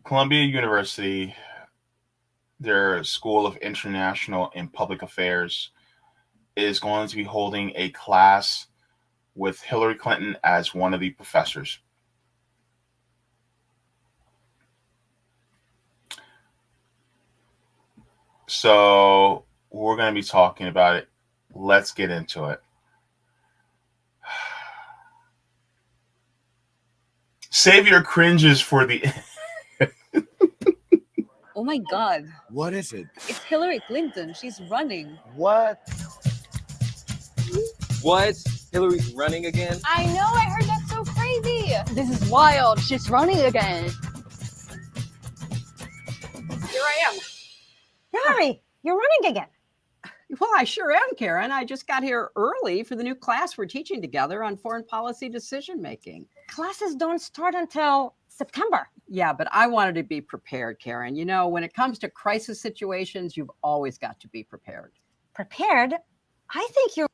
Columbia University, their School of International and Public Affairs, is going to be holding a class with Hillary Clinton as one of the professors. So we're going to be talking about it. Let's get into it. Save your cringes for the... Oh my God. What is it? It's Hillary Clinton. She's running. What? What? Hillary's running again? I know, I heard that's so crazy. This is wild. She's running again. Here I am. Hillary, you're running again. Well, I sure am, Karen. I just got here early for the new class we're teaching together on foreign policy decision making. Classes don't start until September. Yeah, but I wanted to be prepared, Karen. You know, when it comes to crisis situations, you've always got to be prepared. Prepared? I think you're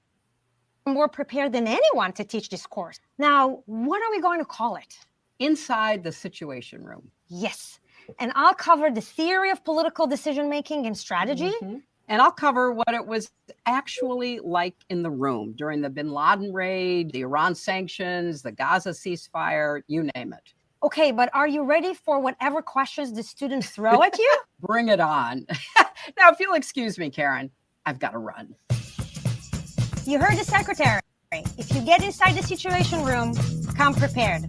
more prepared than anyone to teach this course. Now, what are we going to call it? Inside the Situation Room. Yes. And I'll cover the theory of political decision making and strategy. Mm-hmm. And I'll cover what it was actually like in the room during the bin Laden raid, the Iran sanctions, the Gaza ceasefire, you name it. Okay, but are you ready for whatever questions the students throw at you? Bring it on. Now, if you'll excuse me, Karen, I've got to run. You heard the secretary. If you get inside the Situation Room, come prepared.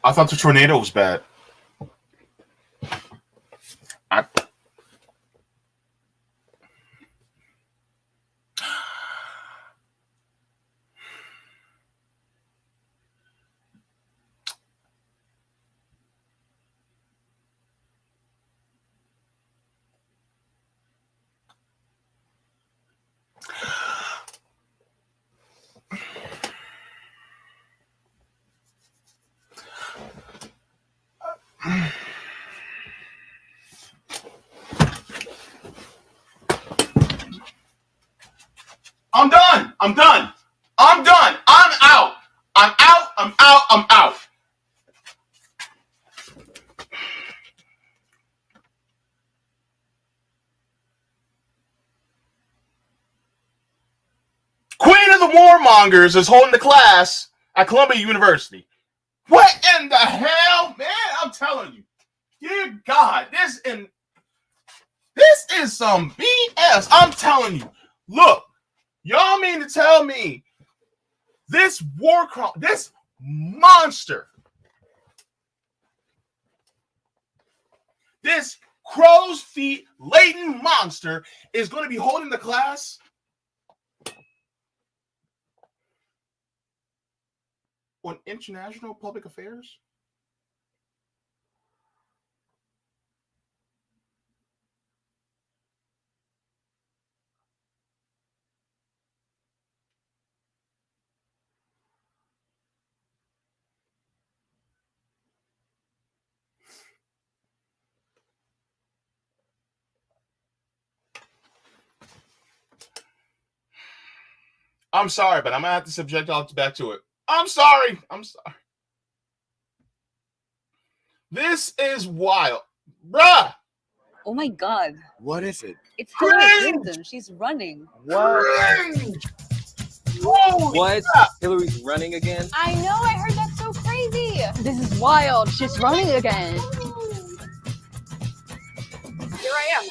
I thought the tornado was bad. I'm done. I'm done. I'm done. I'm out. I'm out. I'm out. I'm out. Queen of the Warmongers is holding the class at Columbia University. What in the hell, man? I'm telling you. Dear God, this is some BS. I'm telling you. Look, y'all mean to tell me this this monster, this crow's feet laden monster is going to be holding the class? On international public affairs? I'm sorry, but I'm going to have to subject y'all back to it. I'm sorry. I'm sorry. This is wild. Bruh. Oh my God. What is it? It's Hillary Cringe! Clinton. She's running. What? Cringe! Holy What? crap. Hillary's running again? I know, I heard that's so crazy. This is wild. She's running again. Here I am.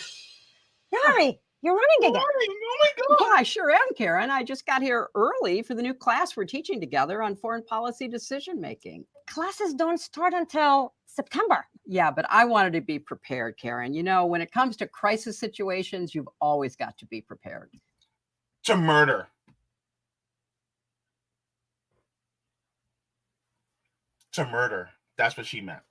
Hillary, you're running again. Oh my God. Well, I sure am, Karen. I just got here early for the new class we're teaching together on foreign policy decision making. Classes don't start until September. Yeah, but I wanted to be prepared, Karen. You know, when it comes to crisis situations, you've always got to be prepared. To murder. To murder. That's what she meant.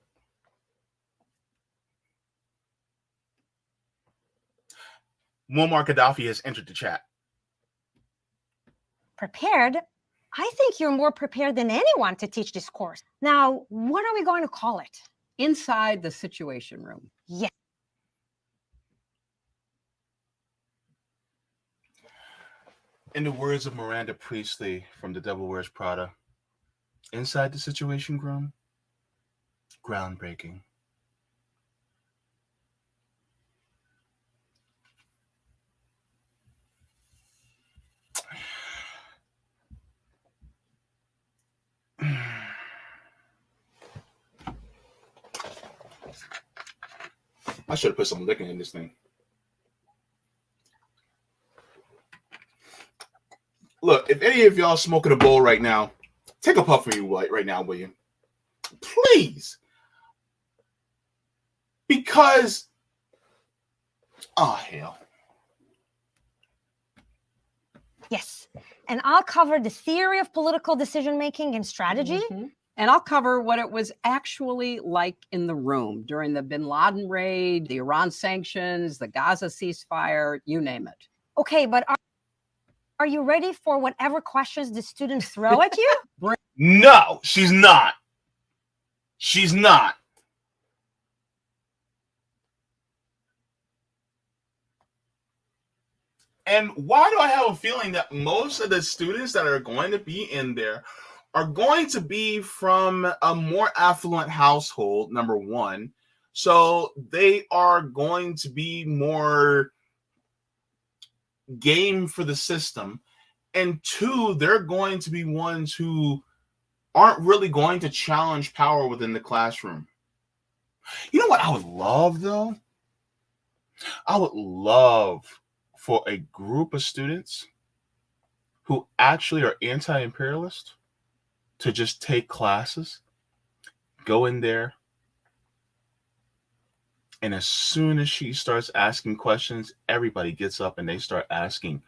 Muammar Gaddafi has entered the chat. Prepared? I think you're more prepared than anyone to teach this course. Now, what are we going to call it? Inside the Situation Room. Yes. In the words of Miranda Priestley from The Devil Wears Prada, inside the Situation Room, groundbreaking. I should have put some liquor in this thing. Look, if any of y'all smoking a bowl right now, take a puff from you right now, will you? Please. Because, oh, hell. Yes. And I'll cover the theory of political decision-making and strategy. Mm-hmm. And I'll cover what it was actually like in the room during the bin Laden raid, the Iran sanctions, the Gaza ceasefire, you name it. Okay, but are you ready for whatever questions the students throw at you? No, she's not. She's not. And why do I have a feeling that most of the students that are going to be in there are going to be from a more affluent household, number one. So they are going to be more game for the system. And two, they're going to be ones who aren't really going to challenge power within the classroom. You know what I would love, though? I would love for a group of students who actually are anti-imperialist to just take classes, go in there, and as soon as she starts asking questions, everybody gets up and they start asking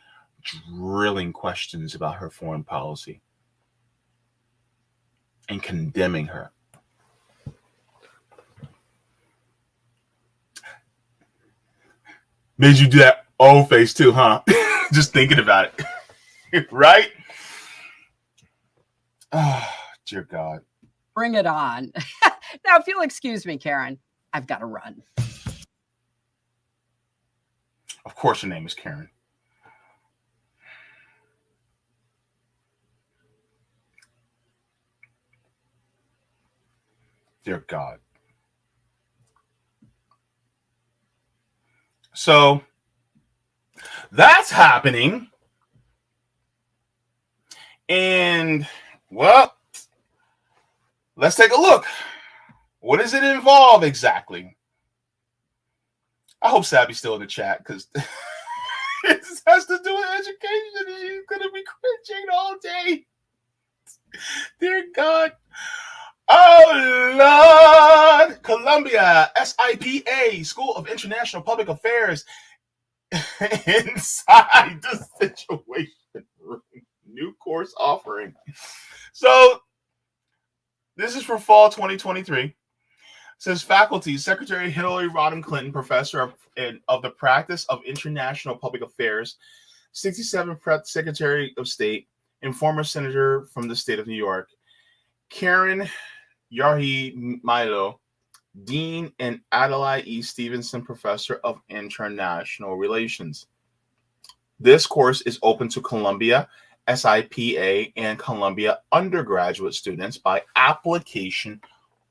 drilling questions about her foreign policy and condemning her. Made you do that old face too, huh? Just thinking about it. Right? Oh, dear God. Bring it on. Now, if you'll excuse me, Karen, I've got to run. Of course her name is Karen. Dear God. So that's happening. And, well, let's take a look. What does it involve exactly? I hope Sabby's still in the chat because it has to do with education. And she's going to be cringing all day. Dear God. Oh, Lord. Columbia, SIPA, School of International Public Affairs. Inside the Situation Room. New course offering. So, this is for fall 2023. It says faculty, Secretary Hillary Rodham Clinton, professor of the practice of international public affairs, 67th Secretary of State, and former senator from the state of New York, Karen Yarhi-Milo, Dean, and Adelaide E. Stevenson, professor of international relations. This course is open to Columbia, SIPA, and Columbia undergraduate students by application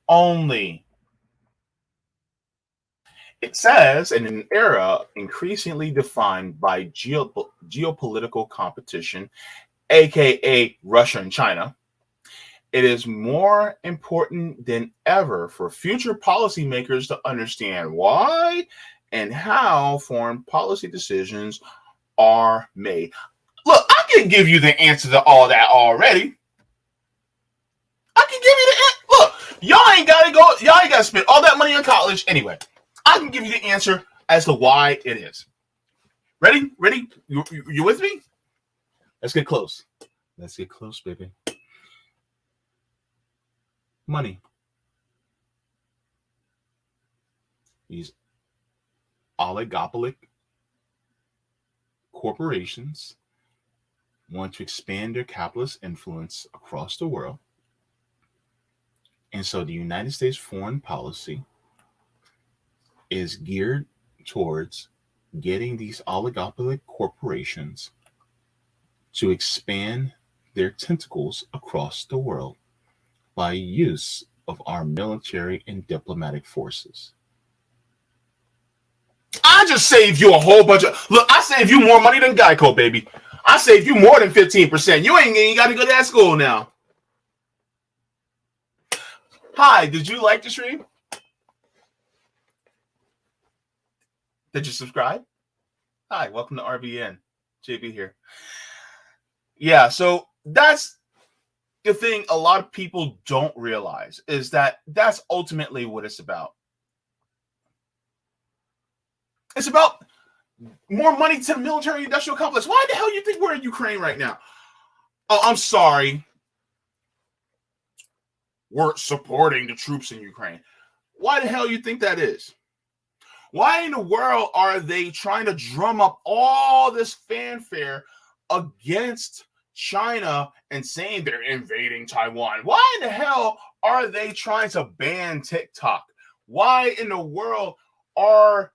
only. It says, in an era increasingly defined by geopolitical competition, aka Russia and China, it is more important than ever for future policymakers to understand why and how foreign policy decisions are made. Look, I can give you the answer to all that already. I can give you the answer. Look, y'all ain't got to spend all that money on college anyway. I can give you the answer as to why it is. Ready? You with me? Let's get close. Let's get close, baby. Money. These oligopolic corporations want to expand their capitalist influence across the world. And so the United States foreign policy is geared towards getting these oligopoly corporations to expand their tentacles across the world by use of our military and diplomatic forces. I just saved you a whole bunch of. Look, I saved you more money than Geico, baby. I saved you more than 15%. You ain't got to go to that school now. Hi, did you like the stream? Did you subscribe? Hi, welcome to RBN. JB here. Yeah, so that's the thing a lot of people don't realize is that that's ultimately what it's about. It's about more money to the military industrial complex. Why the hell do you think we're in Ukraine right now? Oh, I'm sorry. We're supporting the troops in Ukraine. Why the hell do you think that is? Why in the world are they trying to drum up all this fanfare against China and saying they're invading Taiwan? Why in the hell are they trying to ban TikTok? Why in the world are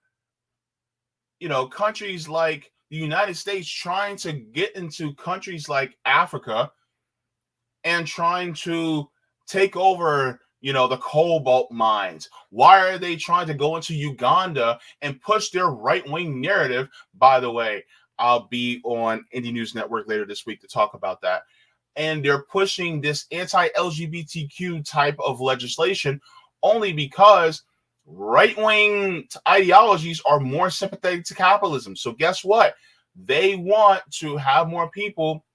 countries like the United States trying to get into countries like Africa and trying to take over, the cobalt mines? Why are they trying to go into Uganda and push their right-wing narrative? By the way, I'll be on Indie News Network later this week to talk about that. And they're pushing this anti-LGBTQ type of legislation only because right-wing ideologies are more sympathetic to capitalism. So guess what? They want to have more people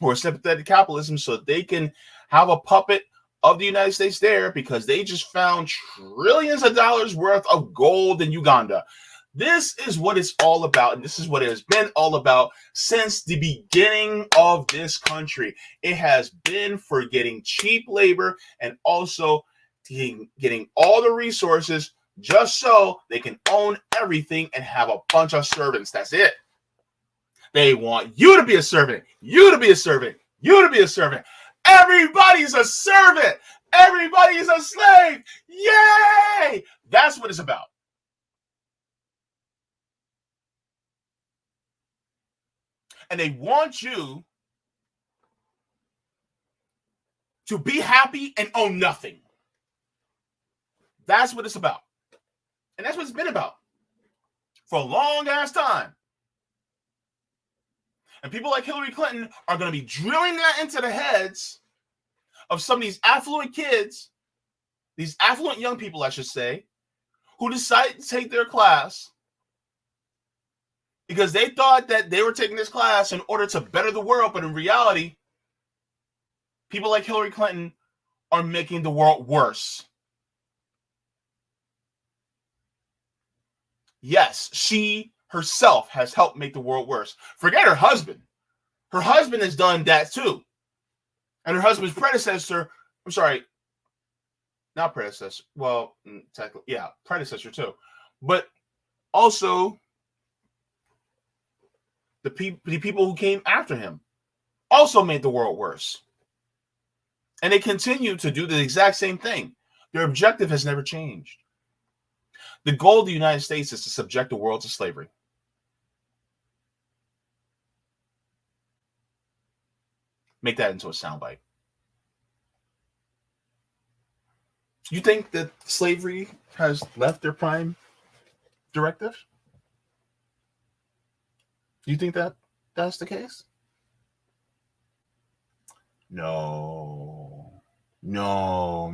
who are sympathetic to capitalism so they can have a puppet of the United States there because they just found trillions of dollars worth of gold in Uganda. This is what it's all about, and this is what it has been all about since the beginning of this country. It has been for getting cheap labor and also getting all the resources just so they can own everything and have a bunch of servants. That's it. They want you to be a servant, you to be a servant, you to be a servant. Everybody's a servant. Everybody is a slave. Yay! That's what it's about. And they want you to be happy and own nothing. That's what it's about. And that's what it's been about for a long ass time. And people like Hillary Clinton are going to be drilling that into the heads of some of these affluent kids, these affluent young people, I should say, who decide to take their class because they thought that they were taking this class in order to better the world. But in reality, people like Hillary Clinton are making the world worse. Yes, she herself has helped make the world worse. Forget her husband. Her husband has done that too. And her husband's predecessor, I'm sorry, not predecessor. Well, technically, yeah, predecessor too. But also the people who came after him also made the world worse. And they continue to do the exact same thing. Their objective has never changed. The goal of the United States is to subject the world to slavery. Make that into a soundbite. You think that slavery has left their prime directive? Do you think that that's the case? No. No.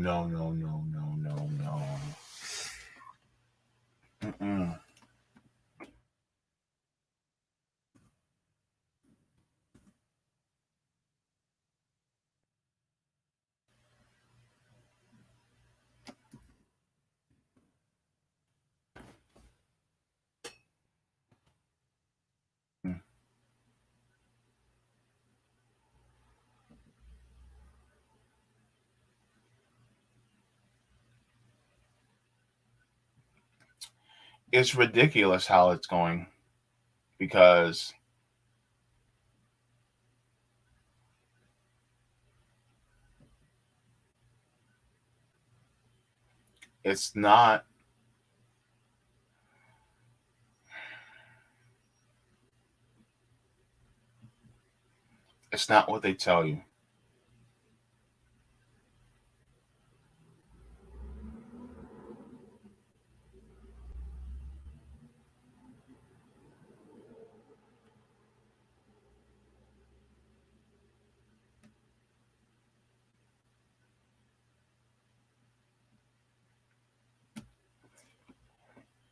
Mm-mm. It's ridiculous how it's going because It's not. It's not what they tell you.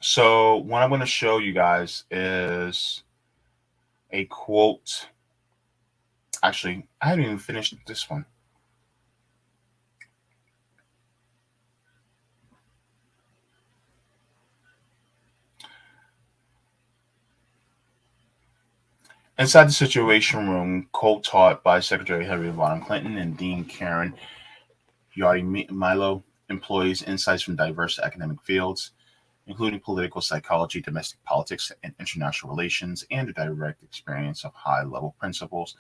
So what I'm going to show you guys is a quote. Actually, I haven't even finished this one. Inside the Situation Room, co-taught by Secretary Hillary Clinton and Dean Karen Yarhi-Milo, employs insights from diverse academic fields, including political psychology, domestic politics, and international relations, and a direct experience of high-level principles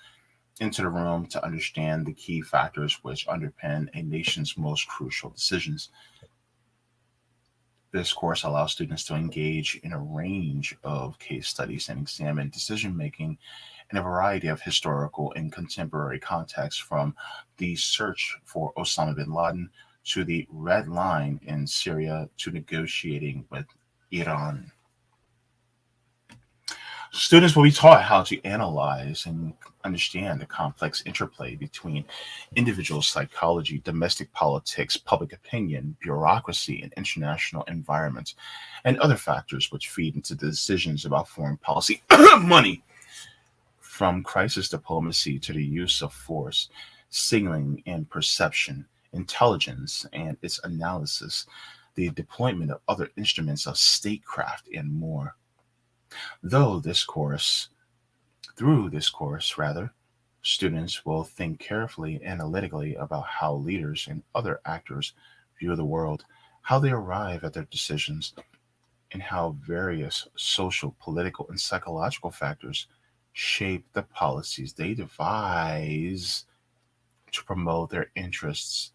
into the room to understand the key factors which underpin a nation's most crucial decisions. This course allows students to engage in a range of case studies and examine decision making in a variety of historical and contemporary contexts, from the search for Osama bin Laden to the Red Line in Syria to negotiating with Iran. Students will be taught how to analyze and understand the complex interplay between individual psychology, domestic politics, public opinion, bureaucracy, and international environments, and other factors which feed into the decisions about foreign policy. Money. From crisis diplomacy to the use of force, signaling and perception, intelligence and its analysis, the deployment of other instruments of statecraft, and more. Though this course, Through this course, rather, students will think carefully, analytically about how leaders and other actors view the world, how they arrive at their decisions, and how various social, political, and psychological factors shape the policies they devise to promote their interests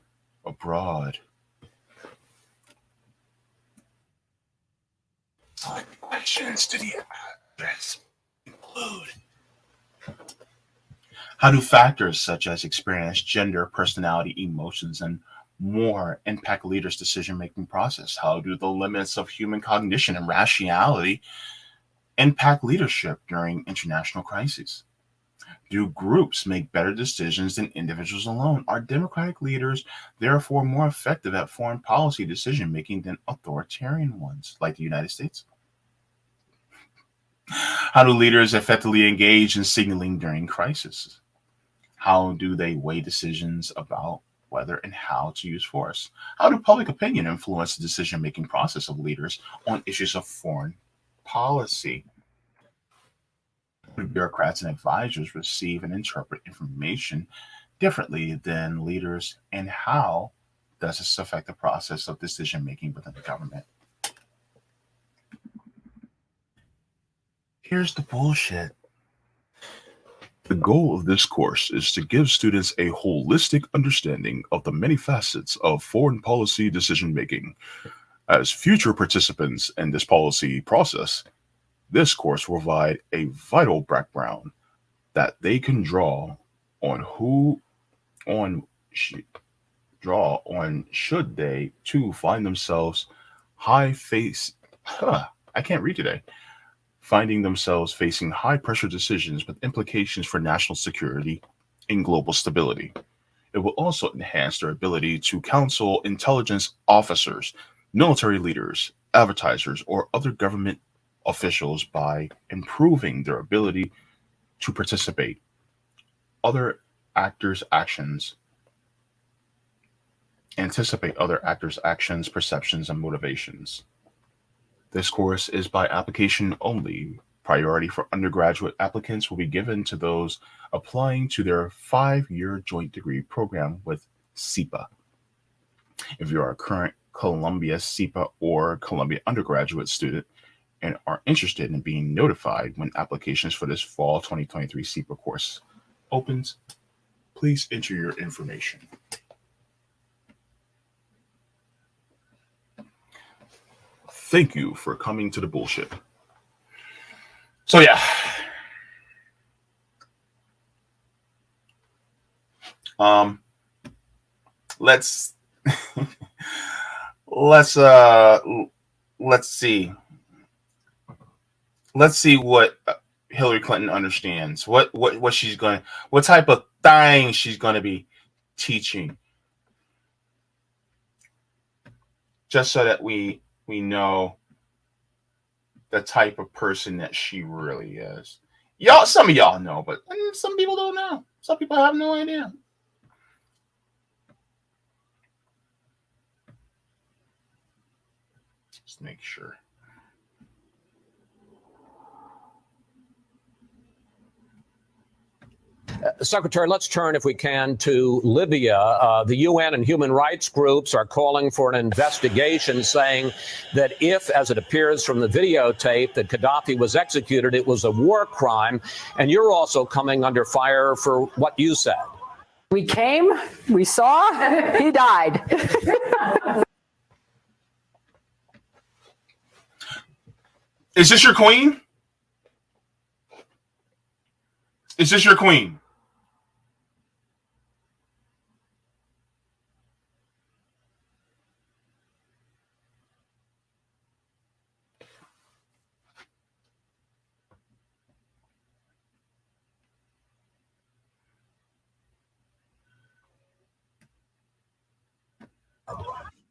abroad. Questions to the address include: how do factors such as experience, gender, personality, emotions, and more impact leaders' decision making process? How do the limits of human cognition and rationality impact leadership during international crises? Do groups make better decisions than individuals alone? Are democratic leaders therefore more effective at foreign policy decision making than authoritarian ones like the United States? How do leaders effectively engage in signaling during crisis? How do they weigh decisions about whether and how to use force? How do public opinion influence the decision making process of leaders on issues of foreign policy? Bureaucrats and advisors receive and interpret information differently than leaders, and how does this affect the process of decision making within the government? Here's the bullshit. The goal of this course is to give students a holistic understanding of the many facets of foreign policy decision making. As future participants in this policy process, this course will provide a vital background that they can on draw on should they too find themselves high face I can't read today finding themselves facing high pressure decisions with implications for national security and global stability. It will also enhance their ability to counsel intelligence officers, military leaders, advertisers, or other government officials by improving their ability to other actors' actions, anticipate other actors' actions, perceptions, and motivations. This course is by application only. Priority for undergraduate applicants will be given to those applying to their 5-year joint degree program with SEPA. If you are a current Columbia SEPA or Columbia undergraduate student and are interested in being notified when applications for this fall 2023 SEPA course opens, please enter your information. Thank you for coming to the bullshit. So yeah. Let's let's see. Let's see what Hillary Clinton understands. What she's going to, what type of thing she's going to be teaching. Just so that we know the type of person that she really is. Y'all, some of y'all know, but some people don't know. Some people have no idea. Just make sure. Secretary, let's turn, if we can, to Libya. The UN and human rights groups are calling for an investigation, saying that if, as it appears from the videotape, that Gaddafi was executed, it was a war crime. And you're also coming under fire for what you said. We came, we saw, he died. Is this your queen? Is this your queen?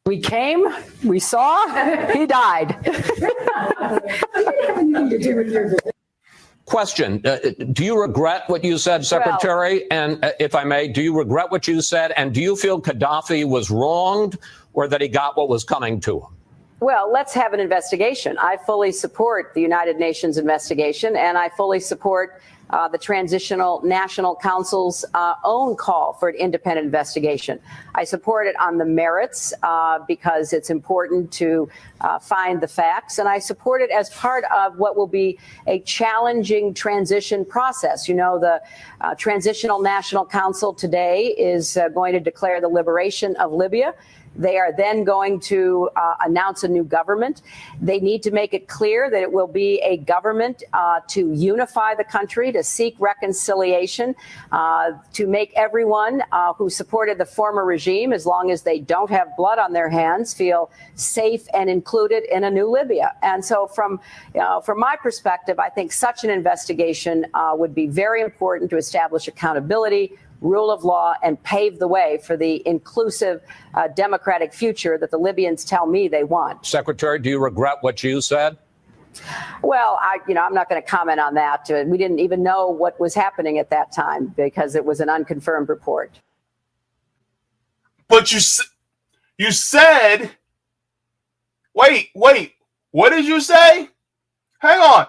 We came, we saw, he died. Question, do you regret what you said, Secretary? And if I may, do you regret what you said? And do you feel Gaddafi was wronged or that he got what was coming to him? Well, let's have an investigation. I fully support the United Nations investigation, and I fully support the Transitional National Council's own call for an independent investigation. I support it on the merits because it's important to find the facts, and I support it as part of what will be a challenging transition process. You know, the Transitional National Council today is going to declare the liberation of Libya. They are then going to announce a new government. They need to make it clear that it will be a government to unify the country, to seek reconciliation, to make everyone who supported the former regime, as long as they don't have blood on their hands, feel safe and included in a new Libya. And so from my perspective, I think such an investigation would be very important to establish accountability, rule of law, and pave the way for the inclusive democratic future that the Libyans tell me they want. Secretary, do you regret what you said? Well, I'm not going to comment on that. We didn't even know what was happening at that time because it was an unconfirmed report. But you said, wait, what did you say? Hang on.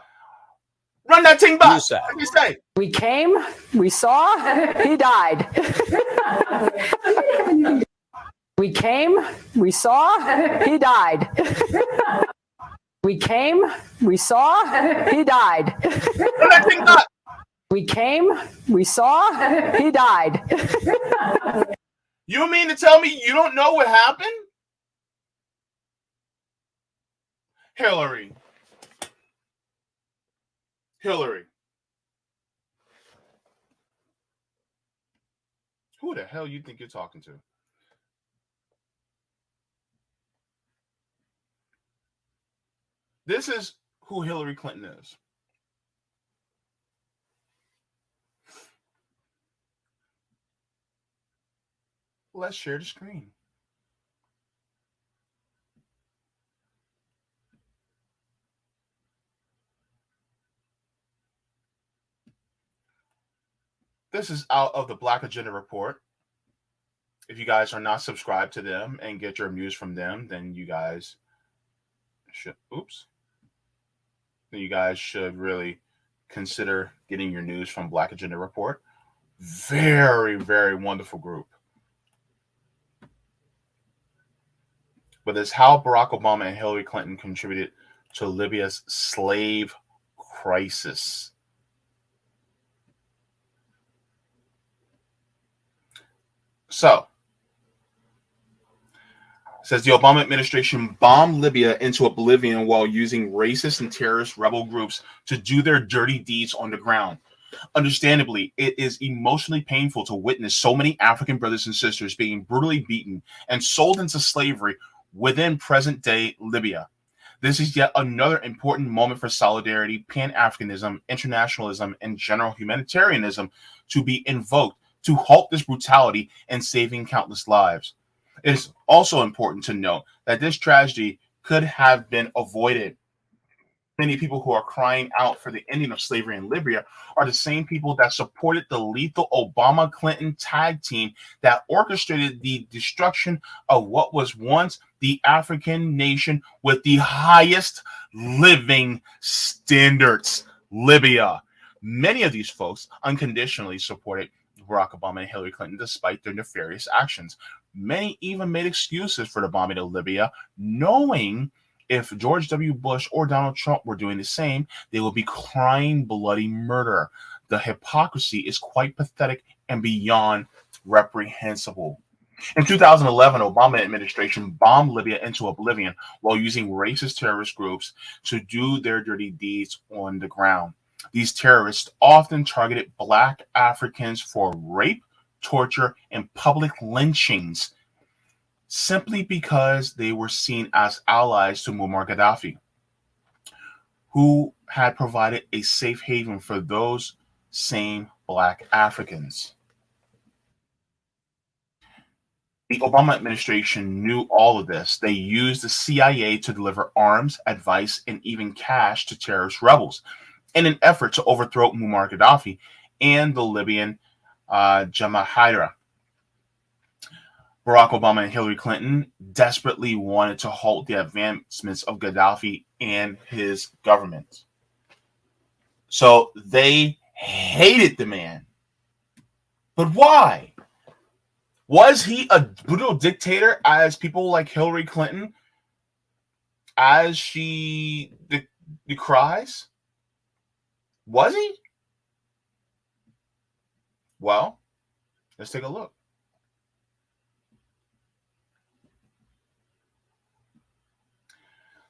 Run that thing back. What did you say? We came, we saw, he died. We came, we saw, he died. We came, we saw, he died. Run that thing back. We came, we saw, he died. You mean to tell me you don't know what happened? Hillary. Who the hell you think you're talking to? This is who Hillary Clinton is. Let's share the screen. This is out of the Black Agenda Report. If you guys are not subscribed to them and get your news from them, then you guys should, then you guys should really consider getting your news from Black Agenda Report. Very, very wonderful group. But it's how Barack Obama and Hillary Clinton contributed to Libya's slave crisis. So, says the Obama administration bombed Libya into oblivion while using racist and terrorist rebel groups to do their dirty deeds on the ground. Understandably, it is emotionally painful to witness so many African brothers and sisters being brutally beaten and sold into slavery within present-day Libya. This is yet another important moment for solidarity, Pan-Africanism, internationalism, and general humanitarianism to be invoked to halt this brutality and saving countless lives. It is also important to note that this tragedy could have been avoided. Many people who are crying out for the ending of slavery in Libya are the same people that supported the lethal Obama-Clinton tag team that orchestrated the destruction of what was once the African nation with the highest living standards, Libya. Many of these folks unconditionally supported Barack Obama and Hillary Clinton despite their nefarious actions. Many even made excuses for the bombing of Libya, knowing if George W. Bush or Donald Trump were doing the same, they would be crying bloody murder. The hypocrisy is quite pathetic and beyond reprehensible. In 2011, Obama administration bombed Libya into oblivion while using racist terrorist groups to do their dirty deeds on the ground. These terrorists often targeted Black Africans for rape, torture, and public lynchings simply because they were seen as allies to Muammar Gaddafi, who had provided a safe haven for those same Black Africans. The Obama administration knew all of this. They used the CIA to deliver arms, advice, and even cash to terrorist rebels in an effort to overthrow Muammar Gaddafi and the Libyan Jamaahirah. Barack Obama and Hillary Clinton desperately wanted to halt the advancements of Gaddafi and his government. So they hated the man. But why? Was he a brutal dictator as people like Hillary Clinton, as she decries? Was he? Well, let's take a look.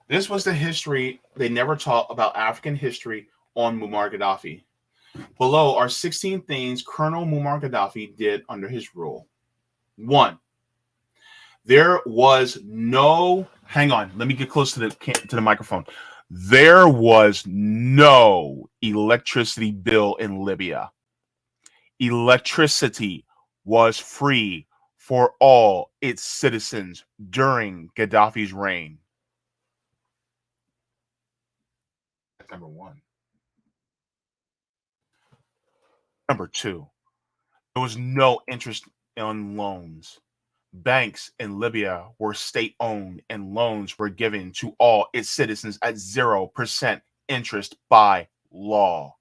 This was the history they never taught about African history on Muammar Gaddafi. Below are 16 things Colonel Muammar Gaddafi did under his rule. 1. There was no, hang on, let me get close to the microphone. There was no electricity bill in Libya. Electricity was free for all its citizens during Gaddafi's reign. That's number 1. Number 2, there was no interest on loans. Banks in Libya were state-owned and loans were given to all its citizens at 0% interest by law.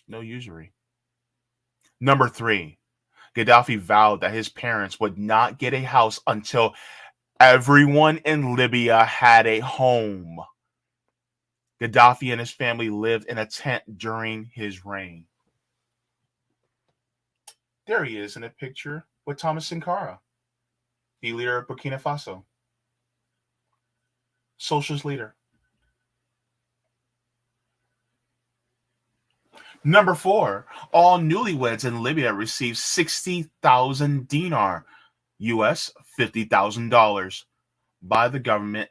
No usury. Number 3, Gaddafi vowed that his parents would not get a house until everyone in Libya had a home. Gaddafi and his family lived in a tent during his reign. There he is in a picture with Thomas Sankara, the leader of Burkina Faso, socialist leader. Number 4, all newlyweds in Libya received 60,000 dinar, US $50,000, by the government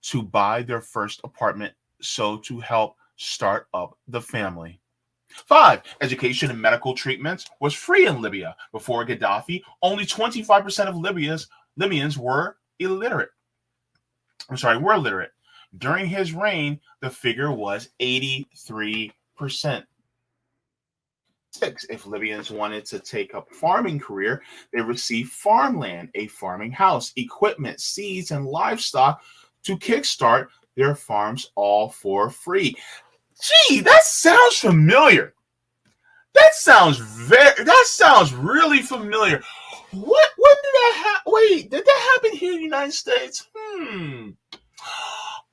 to buy their first apartment, so to help start up the family. 5, education and medical treatments was free in Libya. Before Gaddafi, only 25% of Libyans were illiterate. Were literate. During his reign, the figure was 83%. 6, if Libyans wanted to take up farming career, they received farmland, a farming house, equipment, seeds, and livestock to kickstart their farms, all for free. Gee, that sounds familiar. That sounds really familiar. What did that happen? Wait, did that happen here in the United States?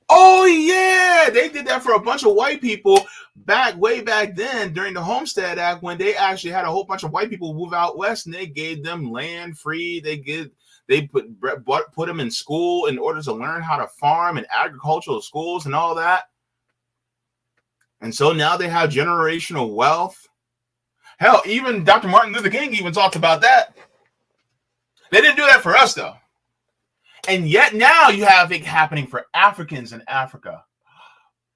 Oh yeah, they did that for a bunch of white people way back then during the Homestead Act, when they actually had a whole bunch of white people move out west and they gave them land free. They They put them in school in order to learn how to farm and agricultural schools and all that. And so now they have generational wealth. Hell, even Dr. Martin Luther King even talked about that. They didn't do that for us, though. And yet now you have it happening for Africans in Africa.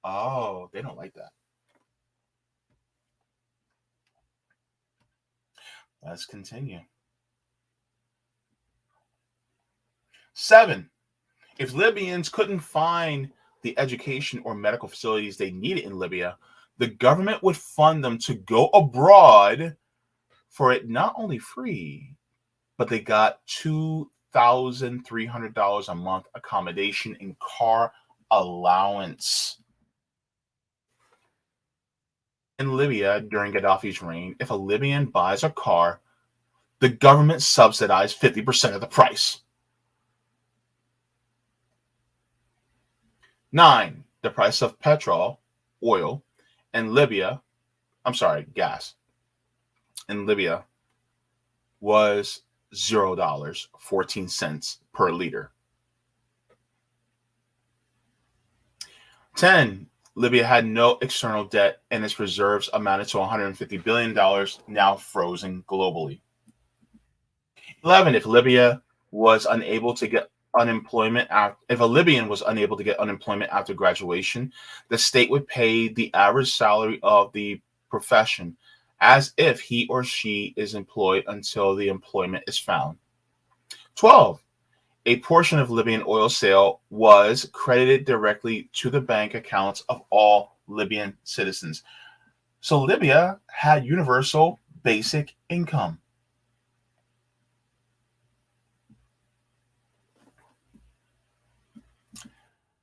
Oh, they don't like that. Let's continue. 7, if Libyans couldn't find the education or medical facilities they needed in Libya, the government would fund them to go abroad for it not only free, but they got $2,300 a month accommodation and car allowance. In Libya during Gaddafi's reign, if a Libyan buys a car, the government subsidized 50% of the price. 9, the price of petrol, oil, in Libya, gas, in Libya was $0.14 per liter. 10, Libya had no external debt and its reserves amounted to $150 billion, now frozen globally. 11, if Libya was unable to get unemployment, if a Libyan was unable to get unemployment after graduation, the state would pay the average salary of the profession as if he or she is employed until the employment is found. 12, a portion of Libyan oil sale was credited directly to the bank accounts of all Libyan citizens. So Libya had universal basic income.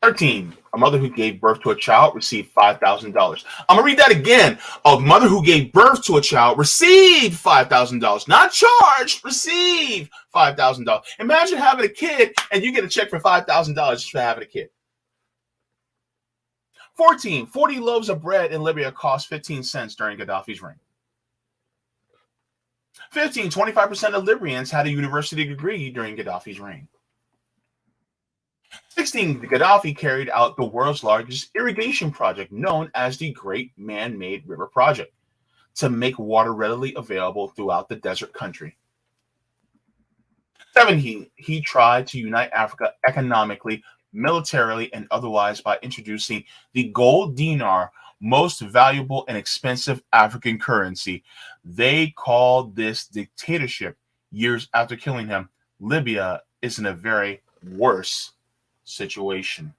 13, a mother who gave birth to a child received $5,000. I'm going to read that again. A mother who gave birth to a child received $5,000. Not charged, received $5,000. Imagine having a kid and you get a check for $5,000 just for having a kid. 14, 40 loaves of bread in Libya cost 15 cents during Gaddafi's reign. 15, 25% of Libyans had a university degree during Gaddafi's reign. 16, Gaddafi carried out the world's largest irrigation project known as the Great Man-Made River Project to make water readily available throughout the desert country. 17, he tried to unite Africa economically, militarily, and otherwise by introducing the gold dinar, most valuable and expensive African currency. They called this dictatorship. Years after killing him, Libya is in a very worse situation.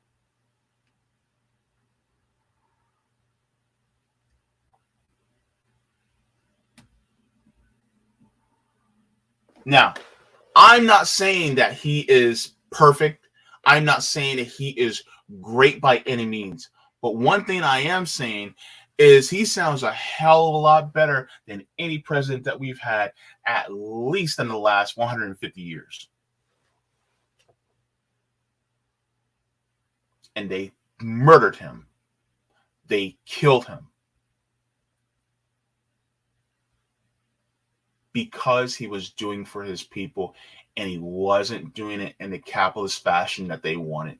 Now, I'm not saying that he is perfect. I'm not saying that he is great by any means. But one thing I am saying is he sounds a hell of a lot better than any president that we've had, at least in the last 150 years. And they murdered him. They killed him. Because he was doing for his people, and he wasn't doing it in the capitalist fashion that they wanted.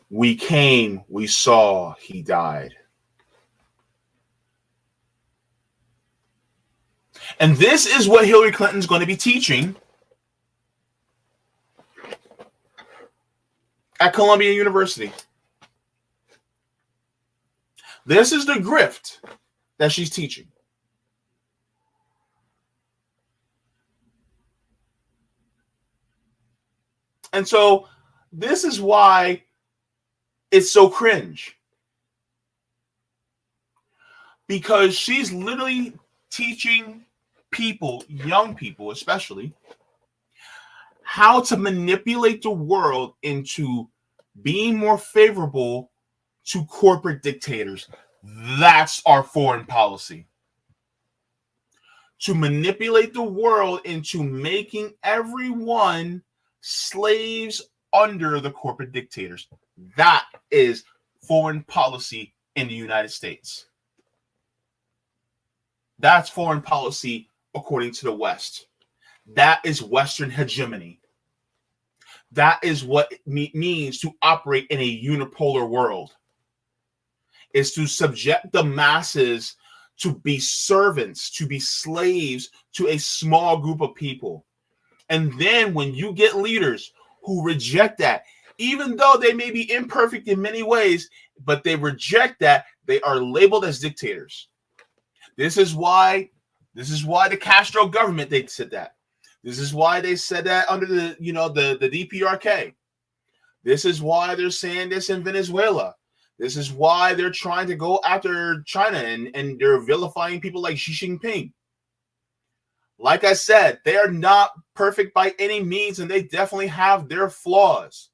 We came, we saw, he died. And this is what Hillary Clinton's going to be teaching at Columbia University. This is the grift that she's teaching. And so this is why it's so cringe. Because she's literally teaching people, young people especially, how to manipulate the world into being more favorable to corporate dictators. That's our foreign policy. To manipulate the world into making everyone slaves under the corporate dictators. That is foreign policy in the United States. That's foreign policy according to the West. That is Western hegemony. That is what it means to operate in a unipolar world, is to subject the masses to be servants, to be slaves to a small group of people. And then when you get leaders who reject that, even though they may be imperfect in many ways, but they reject that, they are labeled as dictators. This is why the Castro government, they said that. This is why they said that under the DPRK. This is why they're saying this in Venezuela. This is why they're trying to go after China and they're vilifying people like Xi Jinping. Like I said, they are not perfect by any means, and they definitely have their flaws.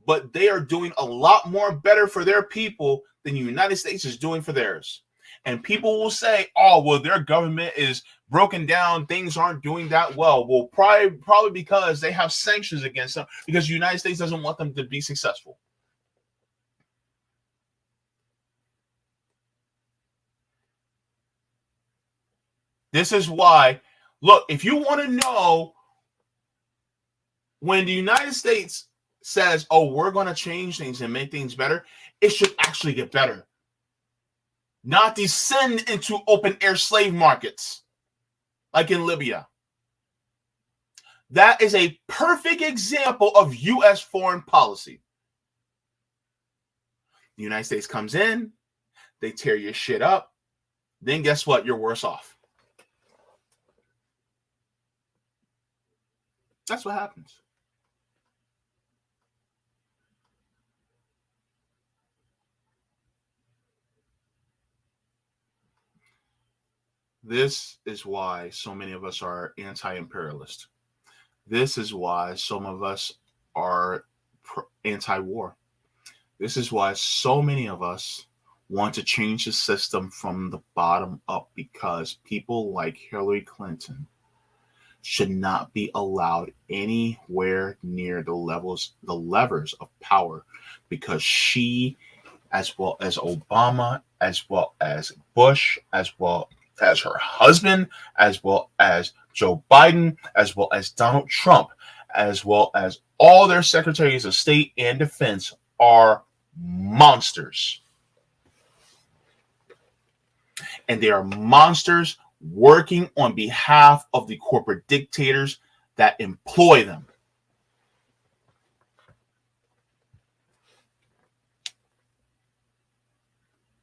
But they are doing a lot more better for their people than the United States is doing for theirs. And people will say, oh, well, their government is broken down. Things aren't doing that well. Well, probably because they have sanctions against them, because the United States doesn't want them to be successful. This is why, look, if you want to know when the United States says, oh, we're going to change things and make things better, it should actually get better. Not descend into open air slave markets like in Libya. That is a perfect example of U.S. foreign policy. The United States comes in, they tear your shit up, then guess what? You're worse off. That's what happens. This is why so many of us are anti-imperialist. This is why some of us are anti-war. This is why so many of us want to change the system from the bottom up, because people like Hillary Clinton should not be allowed anywhere near the levers of power, because she, as well as Obama, as well as Bush, as well as her husband, as well as Joe Biden, as well as Donald Trump, as well as all their secretaries of state and defense, are monsters. And they are monsters working on behalf of the corporate dictators that employ them.